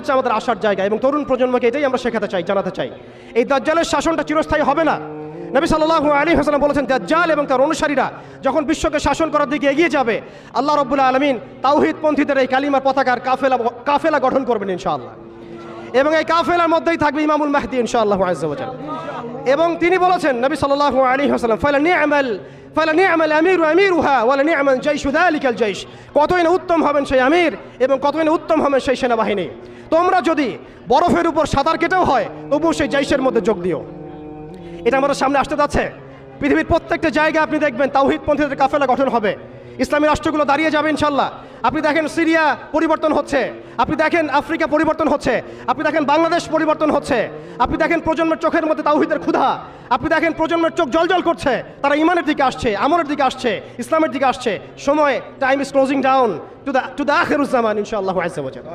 হচ্ছে আমাদের আসার জায়গা, এবং তরুণ প্রজন্মকে এটাই আমরা শেখাতে চাই, জানাতে চাই। এই দাজ্জালের শাসনটা চিরস্থায়ী হবে না। নবী সাল্লাল্লাহু আলাইহি ওয়াসাল্লাম বলেছেন, দাজ্জাল এবং তার অনুসারীরা যখন বিশ্বকে শাসন করার দিকে এগিয়ে যাবে, আল্লাহ রাব্বুল আলামিন তাওহীদপন্থীদের এই কালিমার পতাকার কাফেলা গঠন করবেন ইনশাআল্লাহ, এবং এই কাফেলার মধ্যেই থাকবে ইমামুল মাহদী ইনশাআল্লাহ আযজা ওয়া জাল। এবং তিনি বলেছেন, নবী সাল্লাল্লাহু আলাইহি ওয়াসাল্লাম, ফালানি'মাল আমিরু আমিরুহা ওয়ালানি'মাল জাইশু যালিকাল জাইশ, কতই না উত্তম হবেন সেই আমির এবং কতই না উত্তম হবেন সেই সেনাবাহিনী। তোমরা যদি বরফের উপর সাঁতার কেটেও হয় তবুও সেই জাইশের মধ্যে যোগ দিও। এটা আমাদের সামনে আসতে যাচ্ছে। পৃথিবীর প্রত্যেকটা জায়গায় আপনি দেখবেন তাওহীদপন্থীদের কাফেলা গঠন হবে, ইসলামী রাষ্ট্রগুলো দাঁড়িয়ে যাবে ইনশাল্লাহ। আপনি দেখেন সিরিয়া পরিবর্তন হচ্ছে, আপনি দেখেন আফ্রিকা পরিবর্তন হচ্ছে, আপনি দেখেন বাংলাদেশ পরিবর্তন হচ্ছে, আপনি দেখেন প্রজন্মের চোখের মধ্যে তাওহীদের ক্ষুধা, আপনি দেখেন প্রজন্মের চোখ জলজল করছে, তারা ইমানের দিকে আসছে, আমলের দিকে আসছে, ইসলামের দিকে আসছে। সময়, time is closing down to the আখিরুজ জামান ইনশাআল্লাহ আযজা ওয়া জাল।